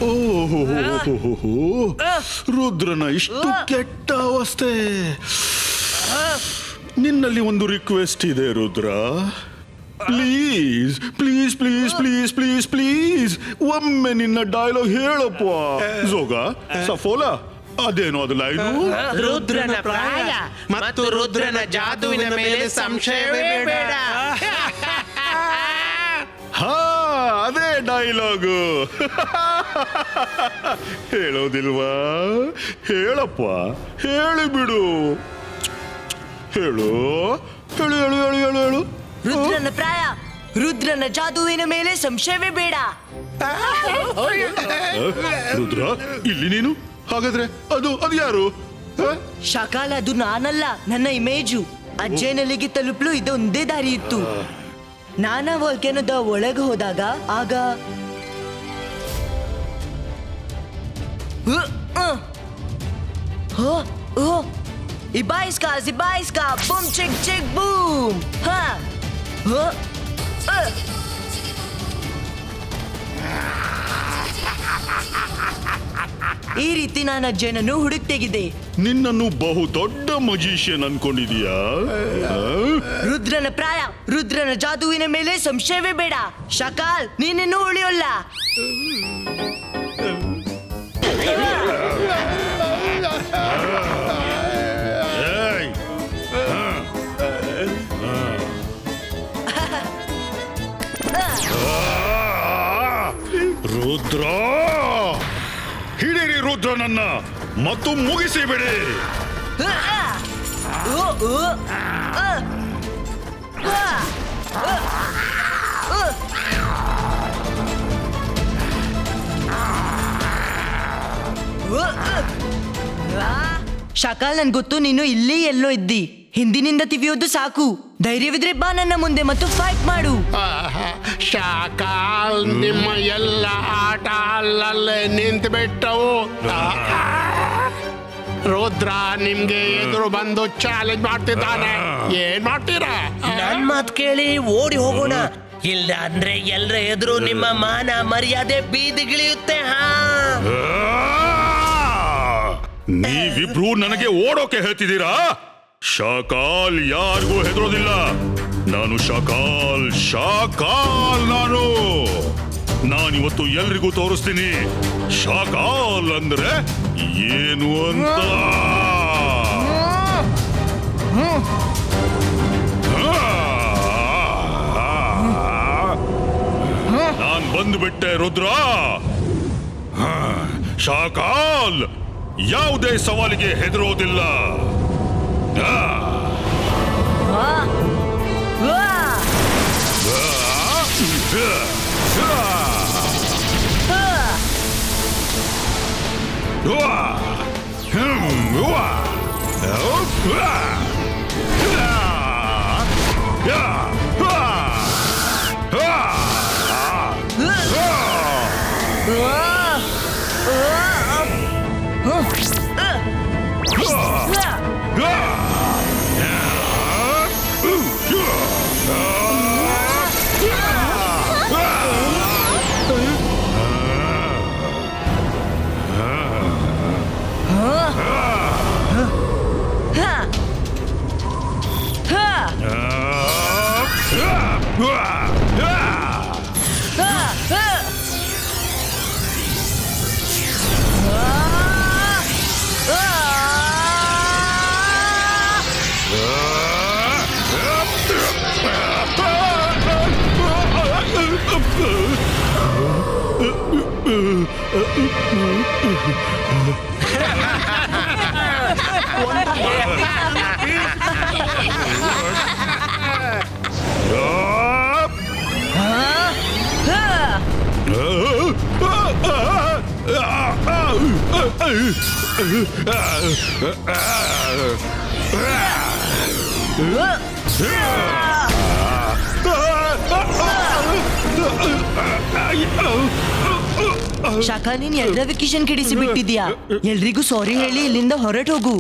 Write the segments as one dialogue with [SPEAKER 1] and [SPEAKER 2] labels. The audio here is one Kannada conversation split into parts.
[SPEAKER 1] ಓಹೋ, ರುದ್ರನ ಇಷ್ಟು ಕೆಟ್ಟ ಅವಸ್ಥೆ. ನಿನ್ನಲ್ಲಿ ಒಂದು ರಿಕ್ವೆಸ್ಟ್ ಇದೆ Rudra. Please please please please please please ಒಮ್ಮೆ ನಿನ್ನ ಡೈಲಾಗ್ ಹೇಳಪ್ಪ. ಜೋಗ ಸಫೋಲ ಅದೇನೋ ಅದು ಲೈನು.
[SPEAKER 2] ರುದ್ರನ ಪ್ರಾಯ ಮತ್ತು ರುದ್ರನ ಜಾದುವಿನ ಮೇಲೆ ಸಂಶಯವೇ ಬೇಡ.
[SPEAKER 1] ಹಾ, ಅದೇ ಡೈಲಾಗು. ಹೇಳೋದಿಲ್ವಾ? ಹೇಳಪ್ಪ, ಹೇಳಿಬಿಡು. ಹೇಳು ಹೇಳು ಹೇಳು ಹೇಳು ಹೇಳು ಹೇಳು.
[SPEAKER 3] ರುದ್ರನ ಪ್ರಾಯ, ರುದ್ರನ ಜಾದುವಿನ ಮೇಲೆ ಸಂಶಯವೇ ಬೇಡ.
[SPEAKER 1] ರುದ್ರ, ಇಲ್ಲಿ ನೀನು? ಹಾಗಾದ್ರೆ ಅದು ಯಾರು?
[SPEAKER 3] ಶಕಾಲ, ಅದು ನಾನಲ್ಲ, ನನ್ನ ಇಮೇಜು. ಅಜ್ಜನಲ್ಲಿಗೆ ತಲುಪಲು ಇದೊಂದೇ ದಾರಿ ಇತ್ತು. ನಾನಾ ವಾಲ್ಕೆನೋದ ಒಳಗೆ ಹೋದಾಗ ಆಗ ಇಬಾಯಿಸ್ಕಾ ಜಿಬಾಯಿಸ್ಕಾ ಬೂಮ್ ಚಿಕ್ ಚಿಕ್ ಬೂಮ್. ಈ ರೀತಿ ನಾನು ಅಜ್ಜನನ್ನು ಹುಡುಕ್ತೆಗಿದೆ.
[SPEAKER 1] ನಿನ್ನನ್ನು ಬಹು ದೊಡ್ಡ ಮಜಿಷಿಯನ್ ಅನ್ಕೊಂಡಿದೀಯಾ?
[SPEAKER 3] ರುದ್ರನ ಪ್ರಾಯ, ರುದ್ರನ ಜಾದುವಿನ ಮೇಲೆ ಸಂಶಯವೇ ಬೇಡ. ಶಕಾಲ್, ನೀನಿನ್ನೂ ಉಳಿಯೋಲ್ಲ.
[SPEAKER 1] ರುದ್ರ, ಹಿಡೀರಿ ರುದ್ರನನ್ನ ಮತ್ತು ಮುಗಿಸಿ ಬಿಡಿ.
[SPEAKER 3] ಶಕಾಲ್, ನನ್ ಗೊತ್ತು ನೀನು ಇಲ್ಲಿ ಎಲ್ಲೋ ಇದ್ದಿ. ಹಿಂದಿನಿಂದ ತಿವಿಯೋದು ಸಾಕು. ಧೈರ್ಯವಿದ್ರೆ ಬಾ ನನ್ನ ಮುಂದೆ ಮತ್ತು ಫೈಟ್ ಮಾಡು.
[SPEAKER 2] ಶಾಕಾಲ್, ನಿಮ್ಮ ಎಲ್ಲ ಆಟ ಅಲ್ಲಲ್ಲೇ ನಿಂತು ಬಿಟ್ಟವು. ರುದ್ರ ನಿಮ್ಗೆ ಎದುರು ಬಂದು ಚಾಲೆಂಜ್ ಮಾಡ್ತಿದ್ದಾನೆ. ಏನ್ ಮಾಡ್ತೀರಾ?
[SPEAKER 4] ನನ್ ಮಾತ್ ಕೇಳಿ ಓಡಿ ಹೋಗೋಣ. ಇಲ್ಲ ಅಂದ್ರೆ ಎಲ್ರ ಎದುರು ನಿಮ್ಮ ಮಾನ ಮರ್ಯಾದೆ ಬೀದಿಗಿಳಿಯುತ್ತೆ.
[SPEAKER 1] ನೀವಿಬ್ರು ನನಗೆ ಓಡೋಕೆ ಹೇಳ್ತಿದ್ದೀರಾ? ಶಾಕಾಲ್ ಯಾರಿಗೂ ಹೆದರೋದಿಲ್ಲ. ನಾನು ಶಾಕಾಲ್, ಶಾಕಾಲ್ ನಾನಿವತ್ತು ಎಲ್ರಿಗೂ ತೋರಿಸ್ತೀನಿ ಶಾಕಾಲ್ ಅಂದ್ರೆ ಏನು ಅಂತ. ನಾನ್ ಬಂದ್ಬಿಟ್ಟೆ ರುದ್ರ. ಶಾಕಾಲ್ ಯಾವುದೇ ಸವಾಲಿಗೆ ಹೆದರೋದಿಲ್ಲ.
[SPEAKER 3] ಶಾಖಾ, ನೀನ್ ಎಲ್ಲರ ವೆಕೇಶನ್ ಕೆಡಿಸಿ ಬಿಟ್ಟಿದ್ಯಾ. ಎಲ್ರಿಗೂ ಸಾರಿ ಹೇಳಿ ಇಲ್ಲಿಂದ ಹೊರಟು ಹೋಗು.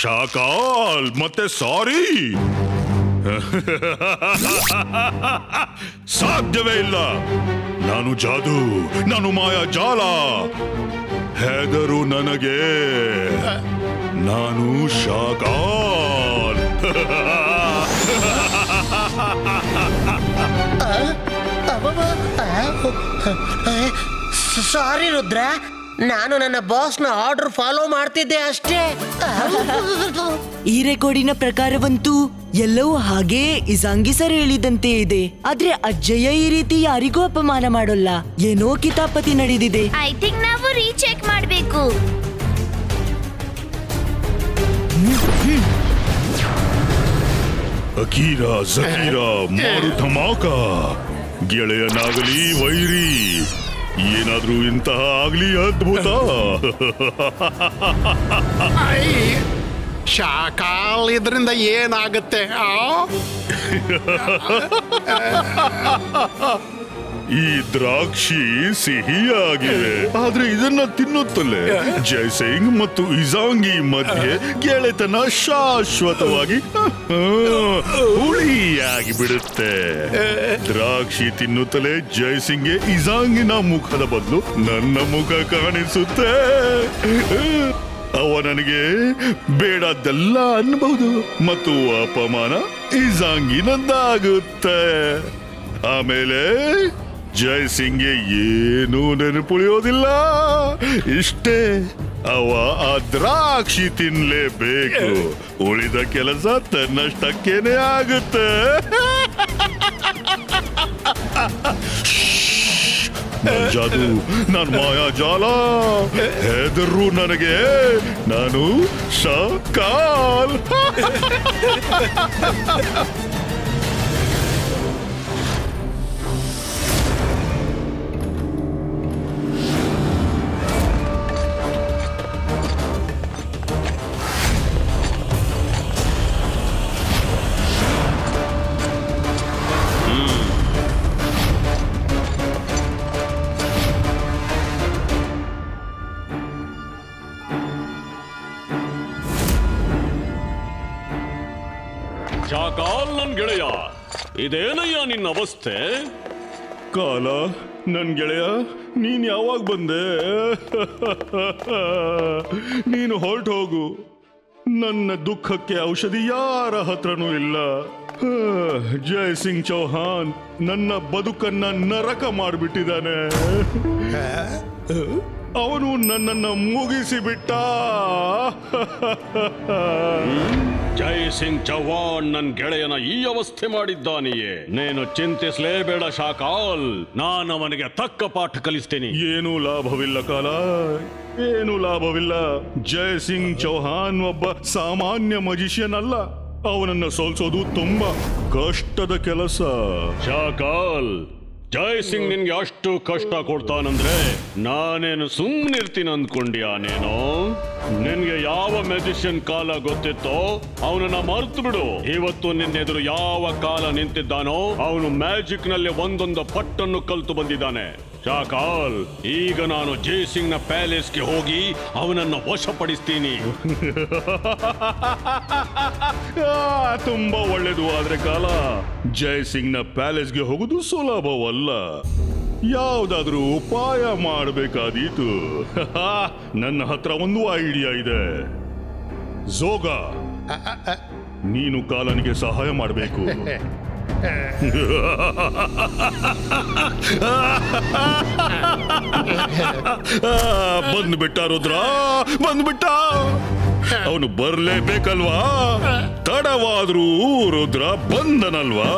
[SPEAKER 1] ಶಾಕಾಲ್ ಮತ್ತೆ ಸಾರಿ? ಸಾಧ್ಯವೇ ಇಲ್ಲ. ನಾನು ಜಾದು, ನಾನು ಮಾಯಾ ಜಾಲ. ಹೆದರು ನನಗೆ, ನಾನು ಶಾಕಾಲ್.
[SPEAKER 4] ಸಾರಿ ರುದ್ರ, ನಾನು ನನ್ನ ಬಾಸ್ನ ಆರ್ಡರ್ ಫಾಲೋ ಮಾಡ್ತಿದ್ದೆ ಅಷ್ಟೇ.
[SPEAKER 3] ಈ ರೆಕಾರ್ಡಿನ ಪ್ರಕಾರವಂತೂ ಎಲ್ಲವೂ ಹಾಗೇ ಇಸಾಂಗಿ ಸರ್ ಹೇಳಿದಂತೆ ಇದೆ. ಆದ್ರೆ ಅಜ್ಜಯ್ಯ ಈ ರೀತಿ ಯಾರಿಗೂ ಅಪಮಾನ ಮಾಡೋಲ್ಲ. ಏನೋ ಕಿತಾಪತಿ ನಡೆದಿದೆ.
[SPEAKER 5] ಐ ಥಿಂಕ್ ನಾವು ರೀಚೆಕ್ ಮಾಡ್ಬೇಕು.
[SPEAKER 1] ಅಕೀರ ಜಕೀರ ಮಾರು ಧಮಾಕ, ಗೆಳೆಯನಾಗಲಿ ವೈರಿ, ಏನಾದ್ರೂ ಇಂತಹ ಆಗ್ಲಿ ಅದ್ಭುತ.
[SPEAKER 2] ಶಾಕಾಲ್ ಇದರಿಂದ ಏನಾಗುತ್ತೆ?
[SPEAKER 1] ಈ ದ್ರಾಕ್ಷಿ ಸಿಹಿಯಾಗಿದೆ, ಆದ್ರೆ ಇದನ್ನ ತಿನ್ನುತ್ತಲೇ ಜೈಸಿಂಗ್ ಮತ್ತು ಇಸಾಂಗಿ ಮಧ್ಯೆ ಗೆಳೆತನ ಶಾಶ್ವತವಾಗಿ ಹುಳಿಯಾಗಿ ಬಿಡುತ್ತೆ. ದ್ರಾಕ್ಷಿ ತಿನ್ನುತ್ತಲೇ ಜೈಸಿಂಗ್ಗೆ ಇಸಾಂಗಿನ ಮುಖದ ಬದಲು ನನ್ನ ಮುಖ ಕಾಣಿಸುತ್ತೆ. ಅವ ನನಗೆ ಬೇಡದ್ದೆಲ್ಲ ಅನ್ನಬಹುದು ಮತ್ತು ಅಪಮಾನ ಇಸಾಂಗಿನದ್ದಾಗುತ್ತೆ. ಆಮೇಲೆ ಜೈಸಿಂಗ್ಗೆ ಏನೂ ನೆನಪುಳಿಯೋದಿಲ್ಲ. ಇಷ್ಟೇ, ಅವ ಆ ದ್ರಾಕ್ಷಿ ತಿನ್ಲೇಬೇಕು. ಉಳಿದ ಕೆಲಸ ತನ್ನಷ್ಟಕ್ಕೇನೆ ಆಗುತ್ತೆ. ಜಾದು, ನಾನು ಮಾಯಾ ಜಾಲ. ಹೆದರು ನನಗೆ, ನಾನು ಶಾಕಾಲ್.
[SPEAKER 6] ಶಾಕಾಲ್ ನನ್ ಗೆಳೆಯ, ಇದೇನಯ್ಯ ನಿನ್ನ ಅವಸ್ಥೆ?
[SPEAKER 1] ಕಾಲ, ನನ್ ಗೆಳೆಯ, ನೀನ್ ಯಾವಾಗ ಬಂದೆ? ನೀನು ಹೊರಟು ಹೋಗು. ನನ್ನ ದುಃಖಕ್ಕೆ ಔಷಧಿ ಯಾರ ಹತ್ರನೂ ಇಲ್ಲ. ಜೈಸಿಂಗ್ ಚೌಹಾನ್ ನನ್ನ ಬದುಕನ್ನ ನರಕ ಮಾಡಿಬಿಟ್ಟಿದ್ದಾನೆ. ಅವನು ನನ್ನನ್ನ ಮುಗಿಸಿ ಬಿಟ್ಟ.
[SPEAKER 6] ಜೈಸಿಂಗ್ ಚೌಹಾಣ್ ನನ್ ಗೆಳೆಯನ ಈ ಅವಸ್ಥೆ ಮಾಡಿದ್ದಾನೆಯೇ? ನೀನು ಚಿಂತಿಸಲೇಬೇಡ ಶಾಕಾಲ್, ನಾನು ಅವನಿಗೆ ತಕ್ಕ ಪಾಠ ಕಲಿಸ್ತೀನಿ.
[SPEAKER 1] ಏನೂ ಲಾಭವಿಲ್ಲ ಕಾಲ, ಏನೂ ಲಾಭವಿಲ್ಲ. ಜೈಸಿಂಗ್ ಚೌಹಾನ್ ಒಬ್ಬ ಸಾಮಾನ್ಯ ಮಜಿಷಿಯನ್ ಅಲ್ಲ. ಅವನನ್ನ ಸೋಲ್ಸೋದು ತುಂಬಾ ಕಷ್ಟದ ಕೆಲಸ.
[SPEAKER 6] ಶಾಕಾಲ್, ಜೈಸಿಂಗ್ ನಿನ್ಗೆ ಅಷ್ಟು ಕಷ್ಟ ಕೊಡ್ತಾನಂದ್ರೆ ನಾನೇನು ಸುಮ್ಮನಿರ್ತೀನಿ ಅಂದ್ಕೊಂಡ್ಯಾ ನೀನು? ನಿನ್ಗೆ ಯಾವ ಮ್ಯಾಜಿಷಿಯನ್ ಕಾಲ ಗೊತ್ತಿತ್ತೋ ಅವನನ್ನ ಮರ್ತು ಬಿಡು. ಇವತ್ತು ನಿನ್ನೆದುರು ಯಾವ ಕಾಲ ನಿಂತಿದ್ದಾನೋ ಅವನು ಮ್ಯಾಜಿಕ್ ನಲ್ಲಿ ಒಂದೊಂದು ಪಟ್ಟನ್ನು ಕಲ್ತು ಬಂದಿದ್ದಾನೆ. ಶಾಕಾಲ್, ಈಗ ನಾನು ಜೈಸಿಂಗ್ ನ ಪ್ಯಾಲೇಸ್ಗೆ ಹೋಗಿ ಅವನನ್ನು ವಶಪಡಿಸ್ತೀನಿ.
[SPEAKER 1] ತುಂಬಾ ಒಳ್ಳೇದು. ಆದ್ರೆ ಕಾಲ, ಜೈಸಿಂಗ್ ನ ಪ್ಯಾಲೇಸ್ಗೆ ಹೋಗುದು ಸುಲಭವಲ್ಲ. ಯಾವ್ದಾದ್ರೂ ಉಪಾಯ ಮಾಡಬೇಕಾದೀತು. ನನ್ನ ಹತ್ರ ಒಂದು ಐಡಿಯಾ ಇದೆ. ಝೋಗ, ನೀನು ಕಾಲನಿಗೆ ಸಹಾಯ ಮಾಡಬೇಕು. ಬಂದ್ಬಿಟ್ಟ ರುದ್ರ, ಬಂದ್ಬಿಟ್ಟ. ಅವನು ಬರ್ಲೇಬೇಕಲ್ವಾ? ತಡವಾದ್ರೂ ರುದ್ರ ಬಂದನಲ್ವಾ?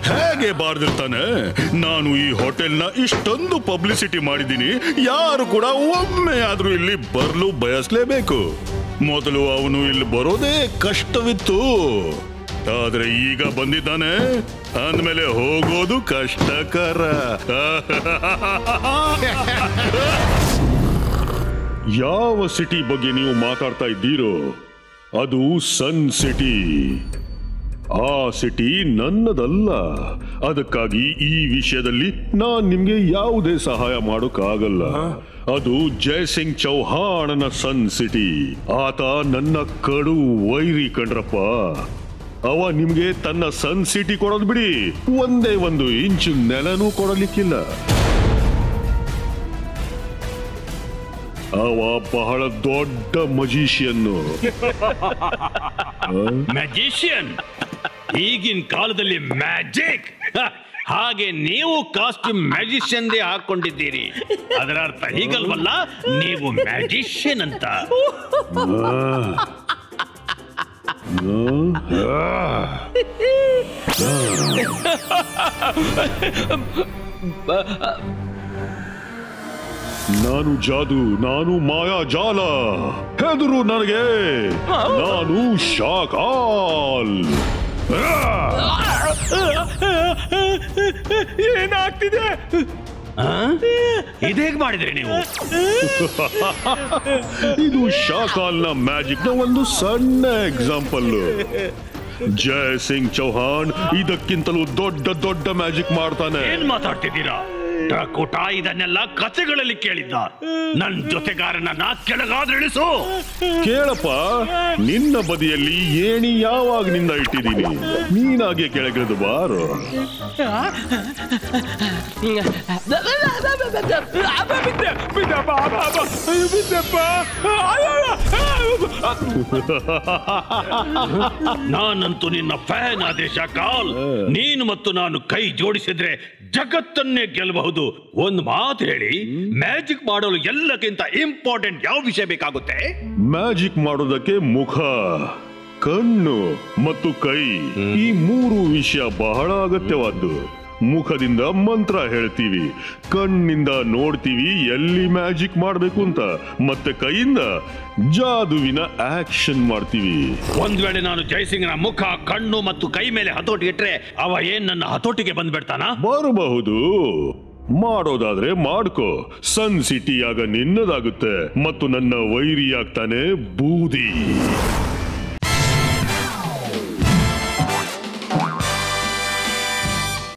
[SPEAKER 1] ಹೇಗೆ ಬಾರ್ದಿರ್ತಾನೆ? ನಾನು ಈ ಹೋಟೆಲ್ನ ಇಷ್ಟೊಂದು ಪಬ್ಲಿಸಿಟಿ ಮಾಡಿದ್ದೀನಿ, ಯಾರು ಕೂಡ ಒಮ್ಮೆ ಆದ್ರೂ ಇಲ್ಲಿ ಬರ್ಲು ಬಯಸ್ಲೇಬೇಕು. ಮೊದಲು ಅವನು ಇಲ್ಲಿ ಬರೋದೇ ಕಷ್ಟವಿತ್ತು, ಆದ್ರೆ ಈಗ ಬಂದಿದ್ದಾನೆ ಅಂದ್ಮೇಲೆ ಹೋಗೋದು ಕಷ್ಟಕರ. ಯಾವ ಸಿಟಿ ಬಗ್ಗೆ ನೀವು ಮಾತಾಡ್ತಾ ಇದ್ದೀರೋ ಅದು ಸನ್ ಸಿಟಿ. ಆ ಸಿಟಿ ನನ್ನದಲ್ಲ. ಅದಕ್ಕಾಗಿ ಈ ವಿಷಯದಲ್ಲಿ ನಾನ್ ನಿಮ್ಗೆ ಯಾವುದೇ ಸಹಾಯ ಮಾಡೋಕ್ಕಾಗಲ್ಲ. ಅದು ಜೈಸಿಂಗ್ ಚೌಹಾಣನ ಸನ್ ಸಿಟಿ. ಆತ ನನ್ನ ಕಡು ವೈರಿ ಕಣ್ರಪ್ಪ. ಅವ ನಿಮ್ಗೆ ತನ್ನ ಸನ್ ಸಿಟಿ ಕೊಡೋದು ಬಿಡಿ, ಒಂದೇ ಒಂದು ಇಂಚು ನೆಲನೂ ಕೊಡಲಿಕ್ಕಿಲ್ಲ. ಅವ ಬಹಳ ದೊಡ್ಡ ಮಜಿಷಿಯನ್ನು.
[SPEAKER 6] ಮ್ಯಾಜಿಷಿಯನ್? ಈಗಿನ ಕಾಲದಲ್ಲಿ ಮ್ಯಾಜಿಕ್? ಹಾಗೆ ನೀವು ಕಾಸ್ಟ್ಯೂಮ್ ಮ್ಯಾಜಿಷಿಯನ್ ಹಾಕೊಂಡಿದ್ದೀರಿ, ಅದರ ಅರ್ಥ ಹೀಗಲ್ವಲ್ಲ, ನೀವು ಮ್ಯಾಜಿಷಿಯನ್ ಅಂತ.
[SPEAKER 1] ನಾನು ಜಾದು, ನಾನು ಮಾಯಾಜಾಲ, ಹೆದರು ನನಗೆ, ನಾನು ಶಾಕಾಲ್.
[SPEAKER 6] ಏನಾಗ್ತಿದೆ? ಇದೇಗ್ ಮಾಡಿದ್ರಿ ನೀವು?
[SPEAKER 1] ಇದು ಶಾಕಾಲ್ನ ಮ್ಯಾಜಿಕ್ ನ ಒಂದು ಸಣ್ಣ ಎಕ್ಸಾಂಪಲ್. ಜಯ್ ಸಿಂಗ್ ಚೌಹಾಣ್ ಇದಕ್ಕಿಂತಲೂ ದೊಡ್ಡ ದೊಡ್ಡ ಮ್ಯಾಜಿಕ್ ಮಾಡ್ತಾನೆ.
[SPEAKER 6] ಏನ್ ಮಾತಾಡ್ತಿದ್ದೀರಾ? ಡಕೋಟ ಇದನ್ನೆಲ್ಲ ಕಥೆಗಳಲ್ಲಿ ಕೇಳಿದ್ದ. ನನ್ ಜೊತೆಗಾರನನ್ನ ಕೆಳಗಾದ್ರೆ ಇಳಿಸು.
[SPEAKER 1] ಕೇಳಪ್ಪ, ನಿನ್ನ ಬದಿಯಲ್ಲಿ ಏಣಿ ಯಾವಾಗ್ನಿಂದ ಇಟ್ಟಿದ್ದೀನಿ, ನೀನಾಗೆ ಕೆಳಗಿಳಿದು ಬಾರು.
[SPEAKER 6] ನಾನಂತೂ ನಿನ್ನ ಫ್ಯಾನ್ ಆದೇಶ ಕಾಲ್. ನೀನು ಮತ್ತು ನಾನು ಕೈ ಜೋಡಿಸಿದ್ರೆ ಜಗತ್ತನ್ನೇ ಗೆಲ್ಲಬಹುದು. ಒಂದು ಮಾತು ಹೇಳಿ, ಮ್ಯಾಜಿಕ್ ಮಾಡಲು ಎಲ್ಲಕ್ಕಿಂತ ಇಂಪಾರ್ಟೆಂಟ್ ಯಾವ ವಿಷಯ ಬೇಕಾಗುತ್ತೆ?
[SPEAKER 1] ಮ್ಯಾಜಿಕ್ ಮಾಡೋದಕ್ಕೆ ಮುಖ, ಕಣ್ಣು ಮತ್ತು ಕೈ, ಈ ಮೂರು ವಿಷಯ ಬಹಳ ಅಗತ್ಯವಾದ್ದು. ಮುಖದಿಂದ ಮಂತ್ರ ಹೇಳ್ತೀವಿ, ಕಣ್ಣಿಂದ ನೋಡ್ತೀವಿ ಎಲ್ಲಿ ಮ್ಯಾಜಿಕ್ ಮಾಡ್ಬೇಕು ಅಂತ, ಮತ್ತೆ ಕೈಯಿಂದ ಜಾದುವಿನ ಆಕ್ಷನ್ ಮಾಡ್ತೀವಿ.
[SPEAKER 6] ಒಂದ್ ವೇಳೆ ನಾನು ಜಯಸಿಂಗ್ನ ಮುಖ, ಕಣ್ಣು ಮತ್ತು ಕೈ ಮೇಲೆ ಹತೋಟಿ ಇಟ್ರೆ ಅವ ಏನ್ ನನ್ನ ಹತೋಟಿಗೆ ಬಂದ್ಬಿಡ್ತಾನ?
[SPEAKER 1] ಬರಬಹುದು. ಮಾಡೋದಾದ್ರೆ ಮಾಡ್ಕೋ. ಸನ್ ಸಿಟಿ ಆಗ ನಿನ್ನದಾಗುತ್ತೆ ಮತ್ತು ನನ್ನ ವೈರಿ ಆಗ್ತಾನೆ ಬೂದಿ.